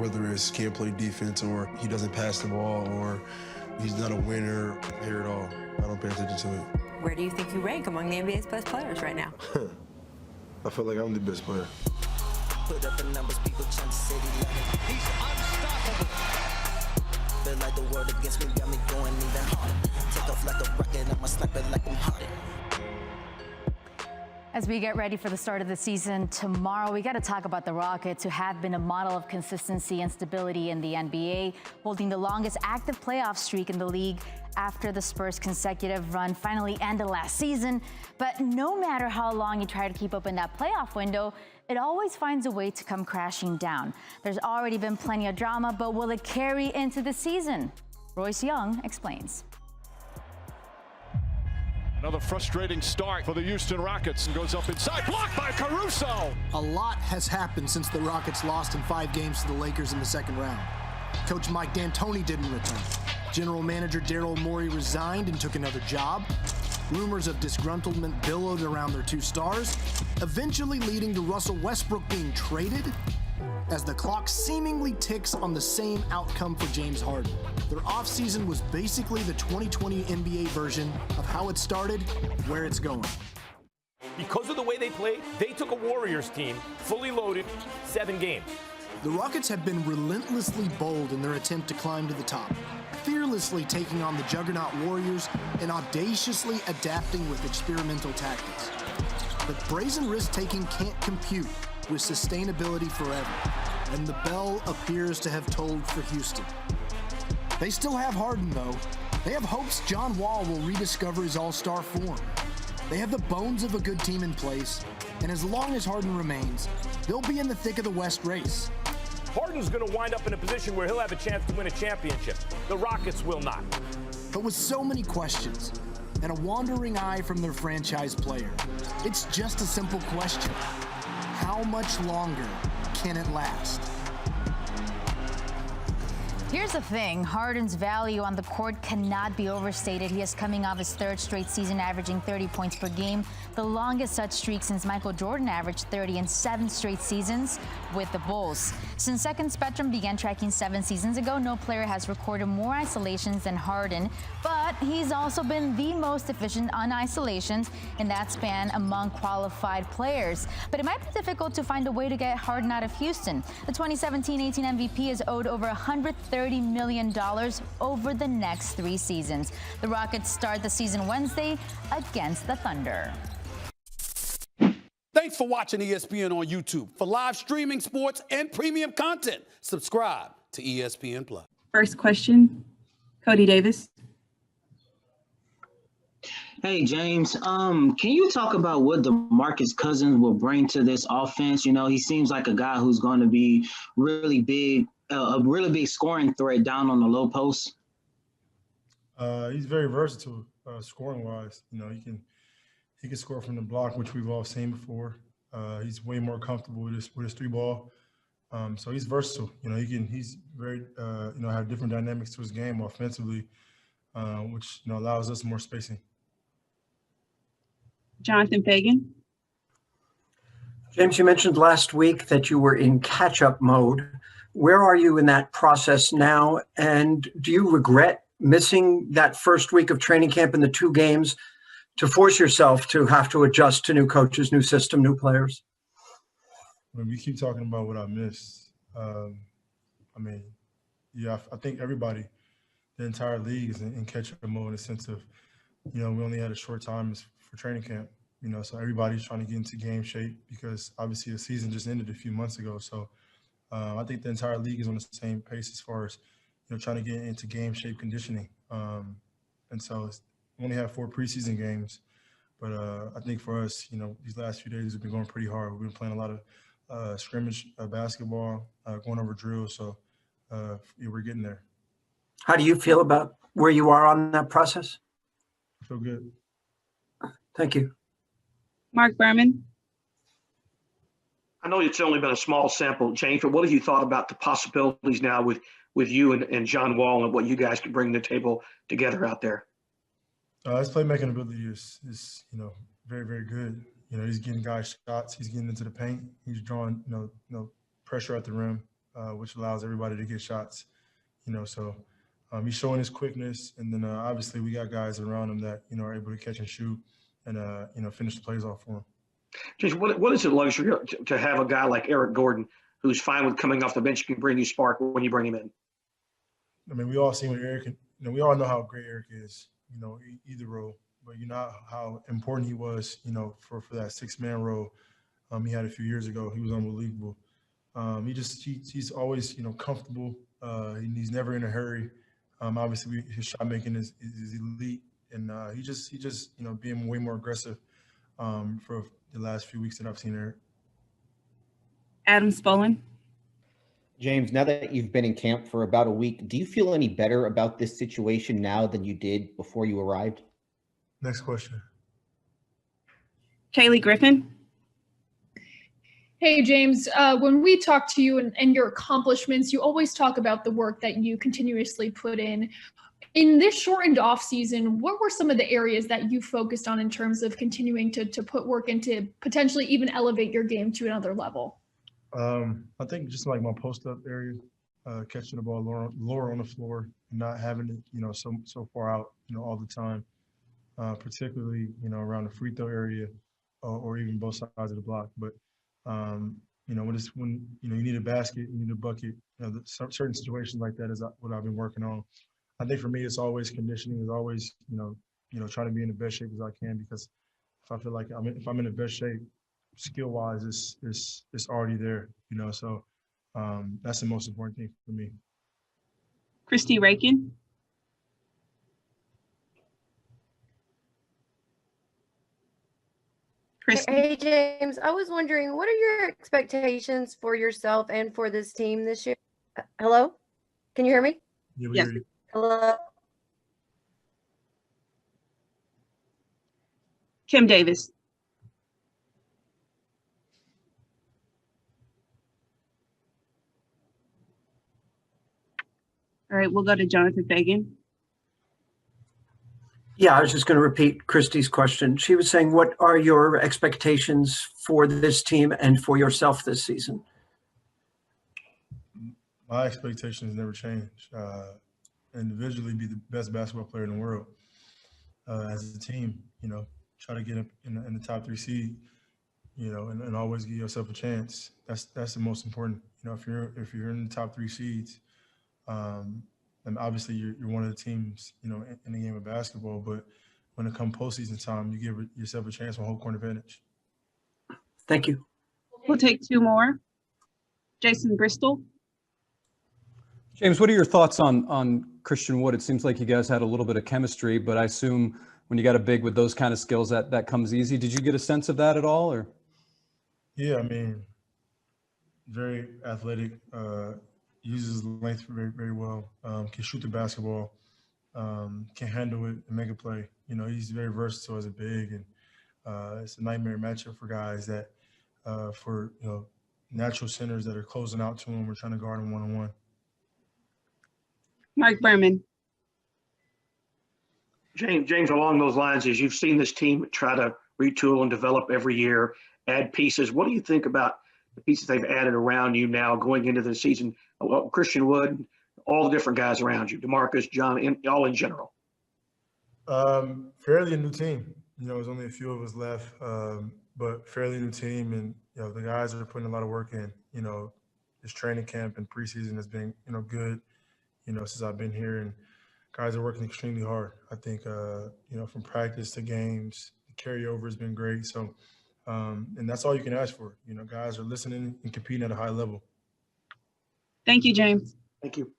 Whether it's can't play defense or he doesn't pass the ball or he's not a winner, I hear it all. I don't pay attention to it. Where do you think you rank among the NBA's best players right now? I feel like I'm the best player. Put up the numbers, people chant the city level. He's unstoppable. Feel like the world against me got me going even harder. Take off like a rocket, I'm a sniper like I'm Harden. As we get ready for the start of the season tomorrow, we got to talk about the Rockets, who have been a model of consistency and stability in the NBA, holding the longest active playoff streak in the league after the Spurs' consecutive run finally ended last season. But no matter how long you try to keep open that playoff window, it always finds a way to come crashing down. There's already been plenty of drama, but will it carry into the season? Royce Young explains. Another frustrating start for the Houston Rockets, and goes up inside, blocked by Caruso. A lot has happened since the Rockets lost in 5 games to the Lakers in the second round. Coach Mike D'Antoni didn't return. General manager Daryl Morey resigned and took another job. Rumors of disgruntlement billowed around their 2 stars, eventually leading to Russell Westbrook being traded, as the clock seemingly ticks on the same outcome for James Harden. Their offseason was basically the 2020 NBA version of how it started, where it's going. Because of the way they played, they took a Warriors team, fully loaded, 7 games. The Rockets have been relentlessly bold in their attempt to climb to the top, fearlessly taking on the juggernaut Warriors and audaciously adapting with experimental tactics. But brazen risk-taking can't compute with sustainability forever, and the bell appears to have tolled for Houston. They still have Harden, though. They have hopes John Wall will rediscover his all-star form. They have the bones of a good team in place, and as long as Harden remains, they'll be in the thick of the West race. Harden's going to wind up in a position where he'll have a chance to win a championship. The Rockets will not. But with so many questions and a wandering eye from their franchise player, it's just a simple question. How much longer can it last? Here's the thing, Harden's value on the court cannot be overstated. He is coming off his 3rd straight season averaging 30 points per game, the longest such streak since Michael Jordan averaged 30 in 7 straight seasons with the Bulls. Since Second Spectrum began tracking 7 seasons ago, no player has recorded more isolations than Harden, but he's also been the most efficient on isolations in that span among qualified players. But it might be difficult to find a way to get Harden out of Houston. The 2017-18 MVP is owed over $130 million over the next 3 seasons. The Rockets start the season Wednesday against the Thunder. Thanks for watching ESPN on YouTube. For live streaming sports and premium content, subscribe to ESPN Plus. First question, Cody Davis. Hey, James, can you talk about what DeMarcus Cousins will bring to this offense? You know, he seems like a guy who's going to be really big, a really big scoring threat down on the low post. He's very versatile, scoring-wise. You know, he can score from the block, which we've all seen before. He's way more comfortable with his 3-ball. So he's versatile. You know, he's very have different dynamics to his game offensively, which allows us more spacing. Jonathan Fagan. James, you mentioned last week that you were in catch-up mode. Where are you in that process now? And do you regret missing that first week of training camp in the 2 games to force yourself to have to adjust to new coaches, new system, new players? When we keep talking about what I missed, I think everybody, the entire league is in catch-up mode in the sense of, we only had a short time for training camp, so everybody's trying to get into game shape because obviously the season just ended a few months ago. So I think the entire league is on the same pace as far as, trying to get into game shape conditioning. And so we only have 4 preseason games, but I think for us, these last few days have been going pretty hard. We've been playing a lot of scrimmage basketball, going over drills. So we're getting there. How do you feel about where you are on that process? I feel good. Thank you. Mark Berman. I know it's only been a small sample, James, but what have you thought about the possibilities now with you and John Wall and what you guys can bring to the table together out there? His playmaking ability is very, very good. He's getting guys shots. He's getting into the paint. He's drawing, pressure at the rim. which allows everybody to get shots. So he's showing his quickness, and then obviously we got guys around him that are able to catch and shoot and finish the plays off for him. James, what is it luxury to have a guy like Eric Gordon who's fine with coming off the bench, can bring you spark when you bring him in? I mean, we all seen what Eric, we all know how great Eric is, either role, but how important he was, for that 6-man role he had a few years ago. He was unbelievable. He's always, comfortable. He's never in a hurry. Obviously his shot making is elite, and he just being way more aggressive for the last few weeks that I've seen Eric. Adam Spolin. James, now that you've been in camp for about a week, do you feel any better about this situation now than you did before you arrived? Next question. Kaylee Griffin. Hey, James, when we talk to you and your accomplishments, you always talk about the work that you continuously put in. In this shortened off season, what were some of the areas that you focused on in terms of continuing to put work into potentially even elevate your game to another level? I think just like my post-up area, catching the ball lower on the floor, and not having it, so far out, all the time, particularly, around the free throw area or even both sides of the block. But, when you need a basket, you need a bucket, certain situations like that is what I've been working on. I think for me, it's always conditioning, is always, trying to be in the best shape as I can, because if I feel like if I'm in the best shape, skill-wise, it's already there, so that's the most important thing for me. Christy Rakin. Hey, James, I was wondering, what are your expectations for yourself and for this team this year? Hello? Can you hear me? Yeah, we hear you. Hello? Kim Davis. All right, we'll go to Jonathan Fagan. Yeah, I was just going to repeat Christy's question. She was saying, what are your expectations for this team and for yourself this season? My expectations never change. Individually, be the best basketball player in the world. As a team, try to get up in the top 3 seed, and always give yourself a chance. That's the most important. If you're in the top 3 seeds, and obviously you're one of the teams, in the game of basketball. But when it comes postseason time, you give yourself a chance on home court advantage. Thank you. We'll take 2 more. Jason Bristol. James, what are your thoughts on Christian Wood? It seems like you guys had a little bit of chemistry, but I assume when you got a big with those kind of skills, that comes easy. Did you get a sense of that at all, or? Yeah, I mean, very athletic, uses his length very, very well, can shoot the basketball, can handle it and make a play. He's very versatile as a big, and it's a nightmare matchup for guys that, for natural centers that are closing out to him, we're trying to guard him one-on-one. Mark Berman. James, along those lines, as you've seen this team try to retool and develop every year, add pieces, what do you think about the pieces they've added around you now going into the season? Well, Christian Wood, all the different guys around you, DeMarcus, John, all in general. Fairly a new team. There's only a few of us left, but fairly new team, and the guys are putting a lot of work in. This training camp and preseason has been good. Since I've been here, and guys are working extremely hard. I think, from practice to games, the carryover has been great. So, and that's all you can ask for. Guys are listening and competing at a high level. Thank you, James. Thank you.